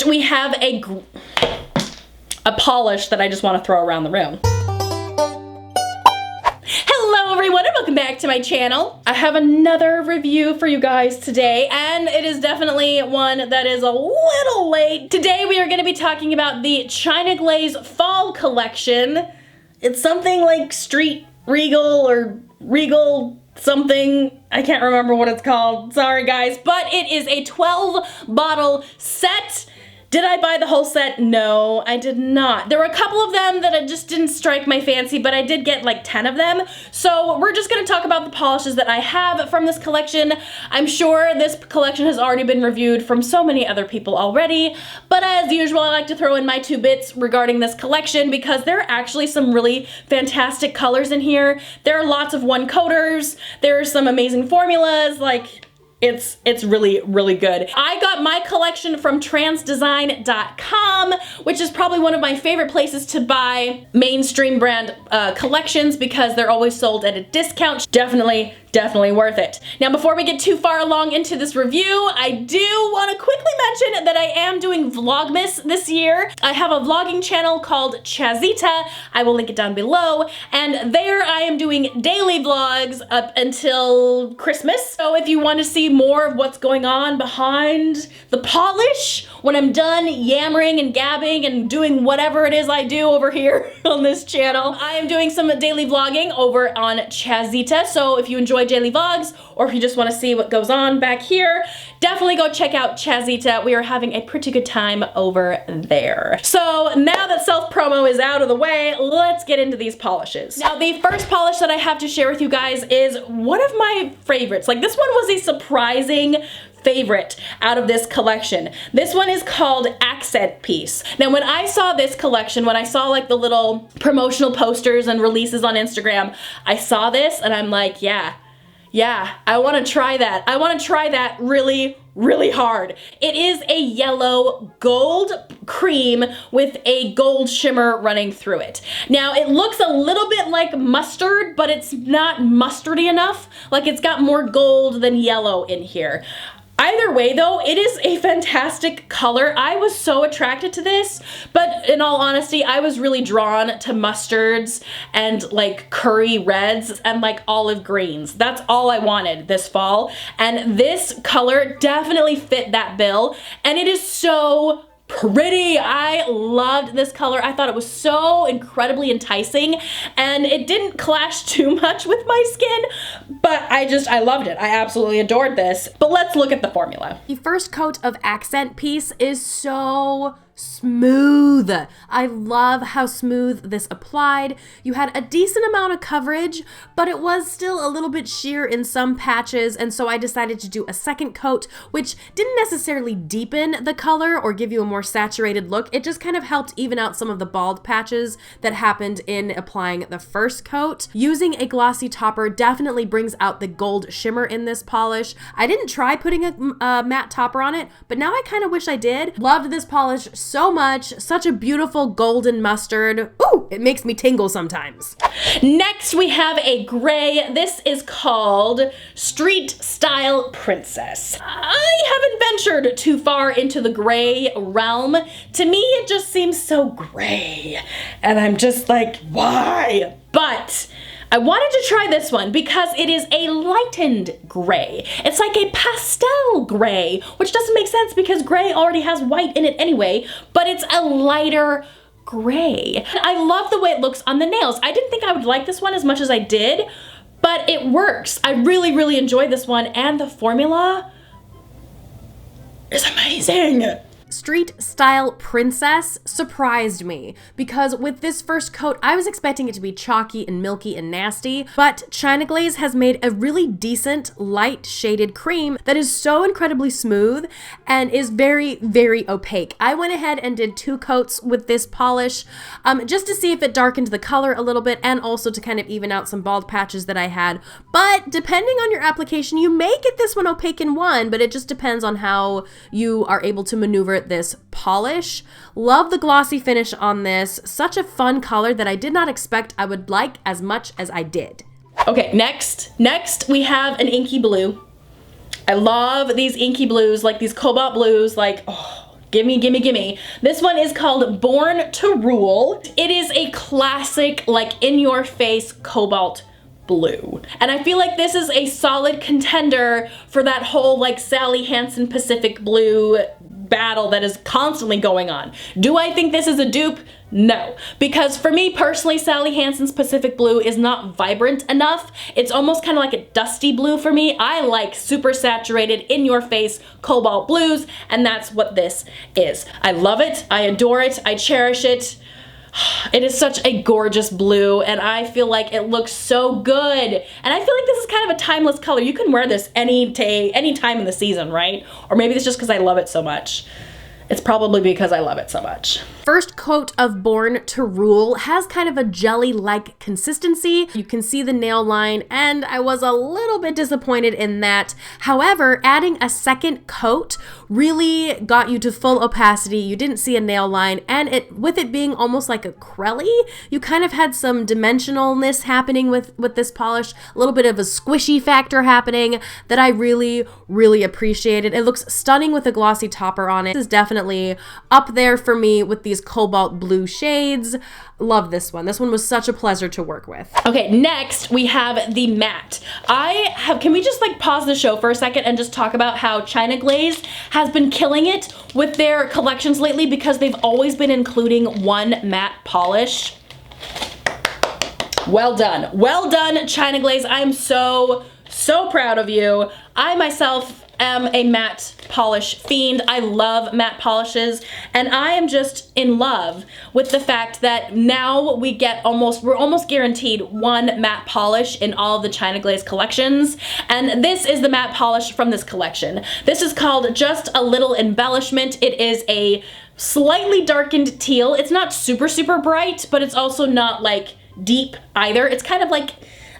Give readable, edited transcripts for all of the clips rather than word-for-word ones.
we have a polish that I just want to throw around the room. Hello everyone and welcome back to my channel. I have another review for you guys today, and it is definitely one that is a little late. Today we are going to be talking about the China Glaze Fall Collection. It's something like Street Regal or Regal something. I can't remember what it's called. Sorry guys, but it is a 12 bottle set. Did I buy the whole set? No, I did not. There were a couple of them that just didn't strike my fancy, but I did get like 10 of them. So we're just gonna talk about the polishes that I have from this collection. I'm sure this collection has already been reviewed from so many other people already, but as usual, I like to throw in my 2 bits regarding this collection because there are actually some really fantastic colors in here. There are lots of one coaters. There are some amazing formulas, like it's really, really good. I got my collection from transdesign.com, which is probably one of my favorite places to buy mainstream brand collections because they're always sold at a discount. Definitely worth it. Now, before we get too far along into this review, I do want to quickly mention that I am doing Vlogmas this year. I have a vlogging channel called Chazita. I will link it down below. And there I am doing daily vlogs up until Christmas. So if you want to see more of what's going on behind the polish, when I'm done yammering and gabbing and doing whatever it is I do over here on this channel, I am doing some daily vlogging over on Chazita. So if you enjoy daily vlogs, or if you just want to see what goes on back here, definitely go check out Chazita. We are having a pretty good time over there. So now that self-promo is out of the way, let's get into these polishes. Now, the first polish that I have to share with you guys is one of my favorites. Like, this one was a surprising favorite out of this collection. This one is called Accent Piece. Now, when I saw this collection, when I saw like the little promotional posters and releases on Instagram, I saw this and I'm like, yeah, I want to try that. I want to try that really, really hard. It is a yellow gold cream with a gold shimmer running through it. Now, it looks a little bit like mustard, but it's not mustardy enough. Like, it's got more gold than yellow in here. Either way though, it is a fantastic color. I was so attracted to this, but in all honesty, I was really drawn to mustards and like curry reds and like olive greens. That's all I wanted this fall. And this color definitely fit that bill. And it is so pretty. I loved this color. I thought it was so incredibly enticing, and it didn't clash too much with my skin, but I loved it. I absolutely adored this. But let's look at the formula. The first coat of Accent Piece is so smooth. I love how smooth this applied. You had a decent amount of coverage, but it was still a little bit sheer in some patches, and so I decided to do a second coat, which didn't necessarily deepen the color or give you a more saturated look. It just kind of helped even out some of the bald patches that happened in applying the first coat. Using a glossy topper definitely brings out the gold shimmer in this polish. I didn't try putting a matte topper on it, but now I kind of wish I did. Loved this polish so much. Such a beautiful golden mustard. Ooh, it makes me tingle sometimes. Next, we have a gray. This is called Street Style Princess. I haven't ventured too far into the gray realm. To me, it just seems so gray. And I'm just like, why? But I wanted to try this one because it is a lightened gray. It's like a pastel gray, which doesn't make sense because gray already has white in it anyway, but it's a lighter gray. I love the way it looks on the nails. I didn't think I would like this one as much as I did, but it works. I really, really enjoyed this one, and the formula is amazing. Street Style Princess surprised me because with this first coat, I was expecting it to be chalky and milky and nasty, but China Glaze has made a really decent light shaded cream that is so incredibly smooth and is very, very opaque. I went ahead and did 2 coats with this polish just to see if it darkened the color a little bit and also to kind of even out some bald patches that I had. But depending on your application, you may get this one opaque in one, but it just depends on how you are able to maneuver this polish. Love the glossy finish on this. Such a fun color that I did not expect I would like as much as I did. Okay, next we have an inky blue. I love these inky blues, like these cobalt blues, like, oh, Gimme, gimme, gimme. This one is called Born to Rule. It is a classic, like, in-your-face cobalt blue. And I feel like this is a solid contender for that whole, like, Sally Hansen Pacific Blue battle that is constantly going on. Do I think this is a dupe? No, because for me personally, Sally Hansen's Pacific Blue is not vibrant enough. It's almost kind of like a dusty blue for me. I like super saturated, in-your-face cobalt blues, and that's what this is. I love it, I adore it, I cherish it. It is such a gorgeous blue, and I feel like it looks so good. And I feel like this is kind of a timeless color. You can wear this any day, any time in the season, right? Or maybe it's just because I love it so much. It's probably because I love it so much. First coat of Born to Rule has kind of a jelly-like consistency. You can see the nail line, and I was a little bit disappointed in that. However, adding a second coat really got you to full opacity. You didn't see a nail line, and with it being almost like a crelly, you kind of had some dimensionalness happening with this polish, a little bit of a squishy factor happening that I really, really appreciated. It looks stunning with a glossy topper on it. This is definitely up there for me with these cobalt blue shades. Love this one. This one was such a pleasure to work with. Okay, next we have the matte. Can we just like pause the show for a second and just talk about how China Glaze has been killing it with their collections lately, because they've always been including one matte polish. Well done. Well done, China Glaze. I am so proud of you. I myself am a matte polish fiend. I love matte polishes, and I am just in love with the fact that now we're almost guaranteed one matte polish in all of the China Glaze collections, and this is the matte polish from this collection. This is called Just a Little Embellishment. It is a slightly darkened teal. It's not super bright, but it's also not like deep either. It's kind of like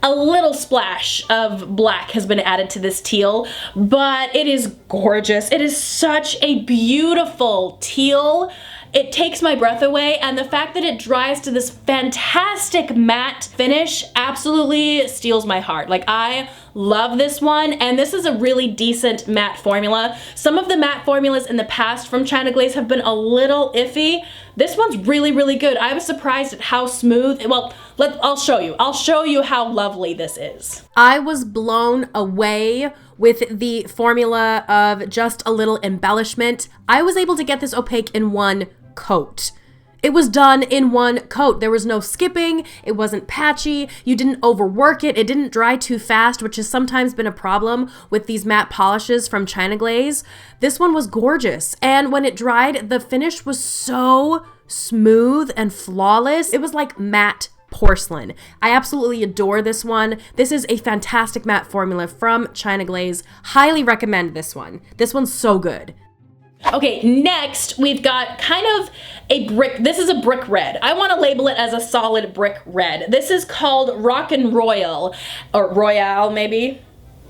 a little splash of black has been added to this teal, but it is gorgeous. It is such a beautiful teal. It takes my breath away, and the fact that it dries to this fantastic matte finish absolutely steals my heart. Like, I love this one, and this is a really decent matte formula. Some of the matte formulas in the past from China Glaze have been a little iffy. This one's really good. I was surprised at how smooth. Well, I'll show you. I'll show you how lovely this is. I was blown away with the formula of Just a Little Embellishment. I was able to get this opaque in one coat. It was done in one coat. There was no skipping. It wasn't patchy. You didn't overwork it. It didn't dry too fast, which has sometimes been a problem with these matte polishes from China Glaze. This one was gorgeous. And when it dried, the finish was so smooth and flawless. It was like matte porcelain. I absolutely adore this one. This is a fantastic matte formula from China Glaze. Highly recommend this one. This one's so good. Okay, next we've got kind of a brick. This is a brick red. I want to label it as a solid brick red. This is called Rockin' Royale, or Royale maybe.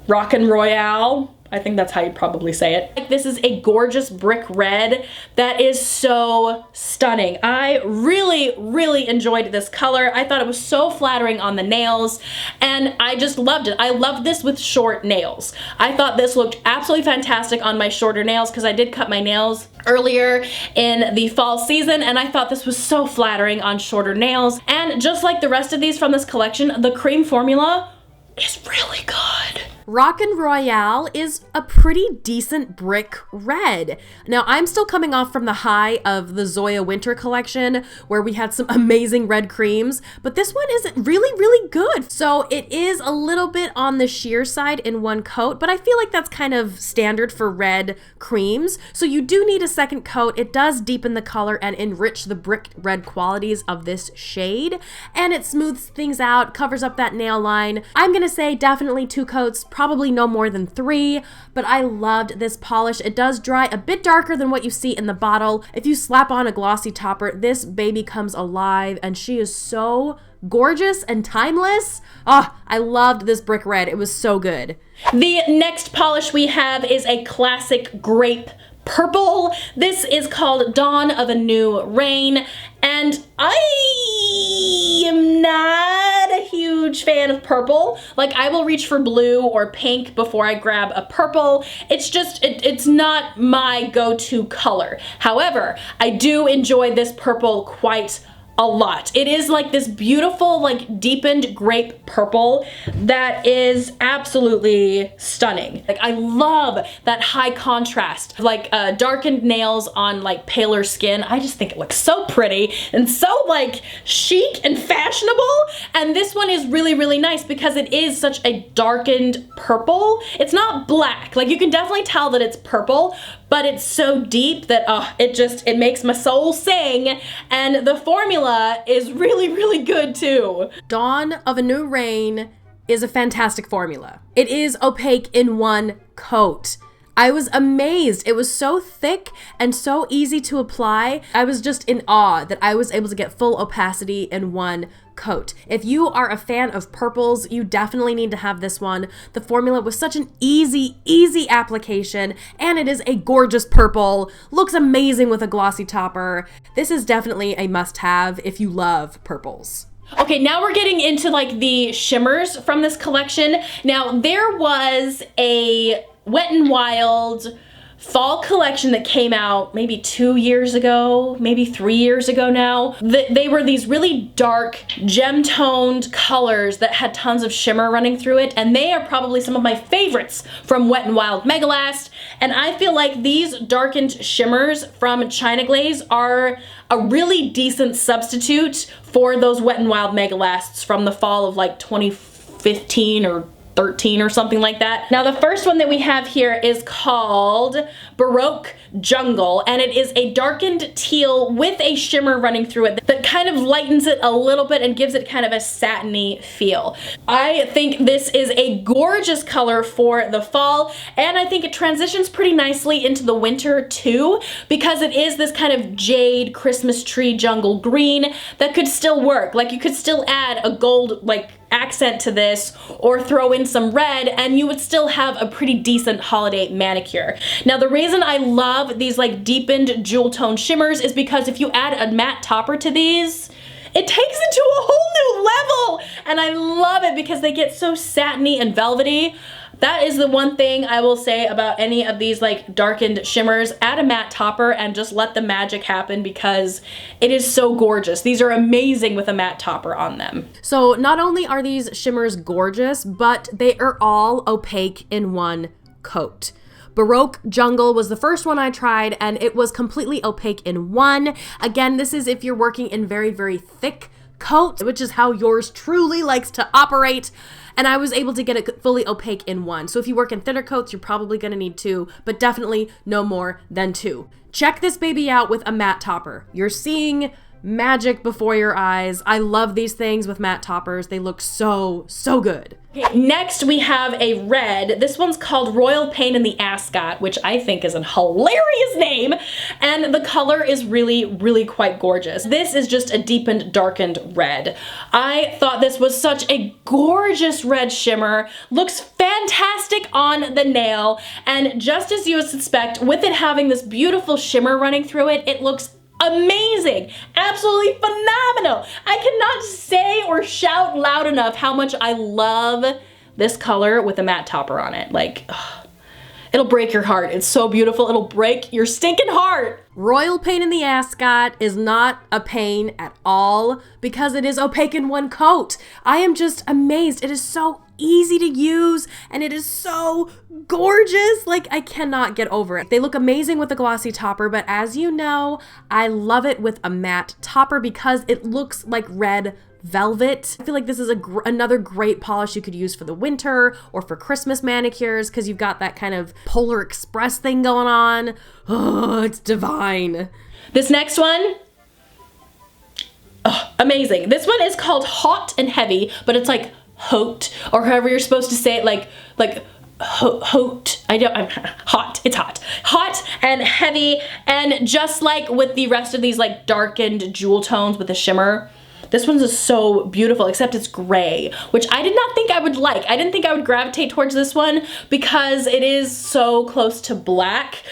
Rockin' Royale. I think that's how you probably say it. Like, this is a gorgeous brick red that is so stunning. I really enjoyed this color. I thought it was so flattering on the nails, and I just loved it. I loved this with short nails. I thought this looked absolutely fantastic on my shorter nails, because I did cut my nails earlier in the fall season, and I thought this was so flattering on shorter nails. And just like the rest of these from this collection, the cream formula is really good. Rockin' Royale is a pretty decent brick red. Now, I'm still coming off from the high of the Zoya winter collection, where we had some amazing red creams, but this one is really good. So it is a little bit on the sheer side in one coat, but I feel like that's kind of standard for red creams. So you do need a second coat. It does deepen the color and enrich the brick red qualities of this shade, and it smooths things out, covers up that nail line. I'm gonna say definitely 2 coats, probably no more than 3, but I loved this polish. It does dry a bit darker than what you see in the bottle. If you slap on a glossy topper, this baby comes alive, and she is so gorgeous and timeless. Oh, I loved this brick red. It was so good. The next polish we have is a classic grape purple. This is called Dawn of a New Reign, and I am not a huge huge fan of purple. Like, I will reach for blue or pink before I grab a purple. It's just, it's not my go-to color. However, I do enjoy this purple quite a lot. It is like this beautiful, like deepened grape purple that is absolutely stunning. Like, I love that high contrast, like darkened nails on like paler skin. I just think it looks so pretty and so like chic and fashionable. And this one is really, really nice because it is such a darkened purple. It's not black. Like, you can definitely tell that it's purple, but it's so deep that it makes my soul sing. And the formula is really, really good too. Dawn of a New Reign is a fantastic formula. It is opaque in one coat. I was amazed. It was so thick and so easy to apply. I was just in awe that I was able to get full opacity in one coat. If you are a fan of purples, you definitely need to have this one. The formula was such an easy application, and it is a gorgeous purple. Looks amazing with a glossy topper. This is definitely a must-have if you love purples. Okay, now we're getting into like the shimmers from this collection. Now, there was a Wet n Wild fall collection that came out maybe 2 years ago, maybe 3 years ago now. They were these really dark gem-toned colors that had tons of shimmer running through it, and they are probably some of my favorites from Wet n Wild Megalast. And I feel like these darkened shimmers from China Glaze are a really decent substitute for those Wet n Wild Megalasts from the fall of like 2015 or 13 or something like that. Now, the first one that we have here is called Baroque Jungle, and it is a darkened teal with a shimmer running through it that kind of lightens it a little bit and gives it kind of a satiny feel. I think this is a gorgeous color for the fall, and I think it transitions pretty nicely into the winter too, because it is this kind of jade Christmas tree jungle green that could still work. Like, you could still add a gold like accent to this or throw in some red and you would still have a pretty decent holiday manicure. Now, the reason I love these like deepened jewel tone shimmers is because if you add a matte topper to these, it takes it to a whole new level, and I love it because they get so satiny and velvety. That is the one thing I will say about any of these like darkened shimmers. Add a matte topper and just let the magic happen because it is so gorgeous. These are amazing with a matte topper on them. So not only are these shimmers gorgeous, but they are all opaque in one coat. Baroque Jungle was the first one I tried, and it was completely opaque in one. Again, this is if you're working in very, very thick coat, which is how yours truly likes to operate. And I was able to get it fully opaque in one. So if you work in thinner coats, you're probably gonna need 2, but definitely no more than 2. Check this baby out with a matte topper. You're seeing magic before your eyes. I love these things with matte toppers. They look so, so good. Okay, next we have a red. This one's called Royal Pain in the Ascot, which I think is a hilarious name. And the color is really, really quite gorgeous. This is just a deepened, darkened red. I thought this was such a gorgeous red shimmer. Looks fantastic on the nail. And just as you would suspect, with it having this beautiful shimmer running through it, it looks amazing, absolutely phenomenal. I cannot say or shout loud enough how much I love this color with a matte topper on it. Like, ugh, it'll break your heart. It's so beautiful. It'll break your stinking heart. Royal Pain in the Ascot is not a pain at all because it is opaque in one coat. I am just amazed. It is so easy to use and it is so gorgeous. Like, I cannot get over it. They look amazing with a glossy topper, but as you know, I love it with a matte topper because it looks like red velvet. I feel like this is another great polish you could use for the winter or for Christmas manicures because you've got that kind of Polar Express thing going on. Oh, it's divine. This next one, oh, amazing. This one is called Haute and Heavy, but it's like Haute, or however you're supposed to say it, like Haute. I'm hot. It's hot. Hot and heavy, and just like with the rest of these like darkened jewel tones with the shimmer, this one's is so beautiful, except it's gray, which I did not think I would like. I didn't think I would gravitate towards this one because it is so close to black,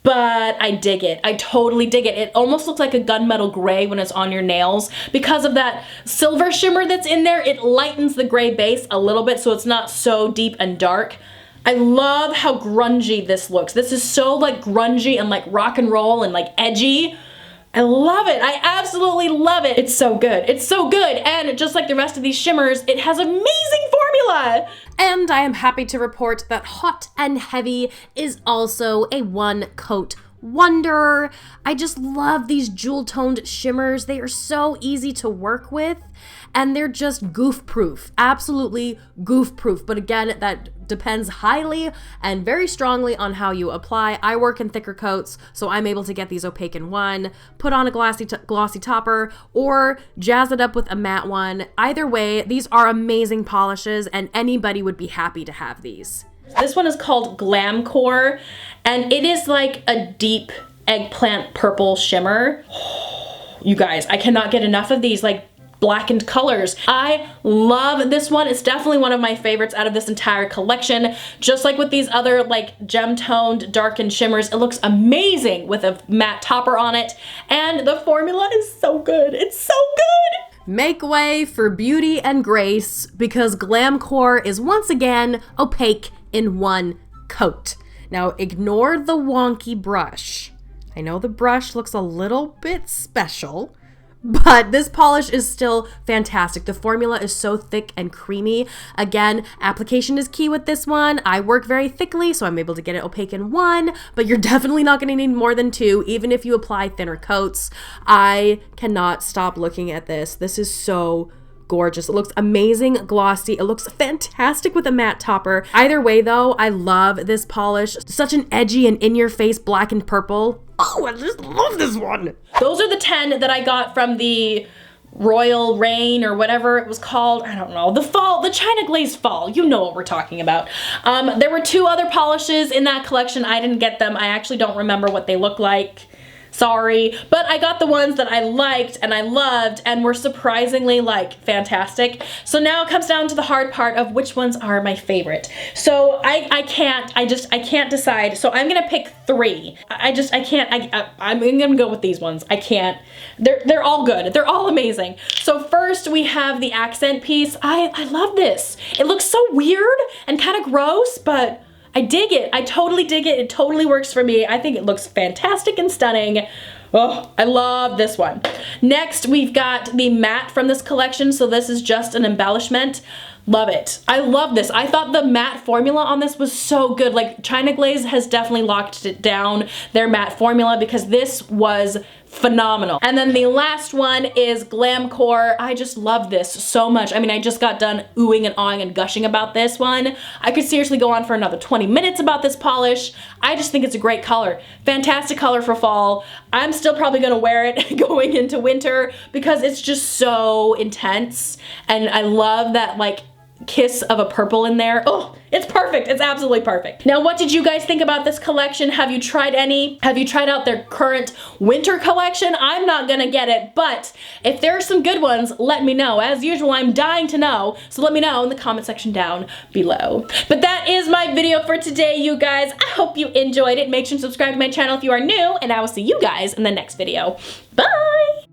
but I dig it. I totally dig it. It almost looks like a gunmetal gray when it's on your nails. Because of that silver shimmer that's in there, it lightens the gray base a little bit so it's not so deep and dark. I love how grungy this looks. This is so like grungy and like rock and roll and like edgy. I love it. I absolutely love it. It's so good. It's so good. And just like the rest of these shimmers, it has amazing formula. And I am happy to report that Haute and Heavy is also a one coat wonder. I just love these jewel toned shimmers. They are so easy to work with and they're just goof proof, absolutely goof proof. But again, that depends highly and very strongly on how you apply. I work in thicker coats, so I'm able to get these opaque in one, put on a glossy topper, or jazz it up with a matte one. Either way, these are amazing polishes and anybody would be happy to have these. This one is called Glam Core, and it is like a deep eggplant purple shimmer. You guys, I cannot get enough of these like blackened colors. I love this one. It's definitely one of my favorites out of this entire collection. Just like with these other like gem toned darkened shimmers, it looks amazing with a matte topper on it, and the formula is so good. It's so good. Make way for beauty and grace because Glamcore is once again opaque in one coat. Now ignore the wonky brush. I know the brush looks a little bit special, but this polish is still fantastic. The formula is so thick and creamy. Again, application is key with this one. I work very thickly, so I'm able to get it opaque in one, but you're definitely not gonna need more than two, even if you apply thinner coats. I cannot stop looking at this. This is so gorgeous. It looks amazing, glossy. It looks fantastic with a matte topper. Either way though, I love this polish. Such an edgy and in-your-face black and purple. Oh, I just love this one. Those are the 10 that I got from the Royal Rain or whatever it was called. I don't know. The China Glaze fall. You know what we're talking about. There were 2 other polishes in that collection. I didn't get them. I actually don't remember what they look like. Sorry, but I got the ones that I liked and I loved and were surprisingly like fantastic. So now it comes down to the hard part of which ones are my favorite. So I can't decide. So I'm gonna pick 3. I'm gonna go with these ones. I can't. They're all good. They're all amazing. So first we have the accent piece. I love this. It looks so weird and kind of gross, but I dig it. I totally dig it. It totally works for me. I think it looks fantastic and stunning. Oh, I love this one. Next, we've got the matte from this collection. So this is just an embellishment. Love it. I love this. I thought the matte formula on this was so good. Like China Glaze has definitely locked it down, their matte formula, because this was phenomenal. And then the last one is Glamcore. I just love this so much. I mean, I just got done oohing and awing and gushing about this one. I could seriously go on for another 20 minutes about this polish. I just think it's a great color. Fantastic color for fall. I'm still probably gonna wear it going into winter because it's just so intense. And I love that like kiss of a purple in there. Oh, it's perfect. It's absolutely perfect. Now, what did you guys think about this collection? Have you tried any? Have you tried out their current winter collection? I'm not gonna get it, but if there are some good ones, let me know. As usual, I'm dying to know, so let me know in the comment section down below. But that is my video for today, you guys. I hope you enjoyed it. Make sure to subscribe to my channel if you are new, and I will see you guys in the next video. Bye!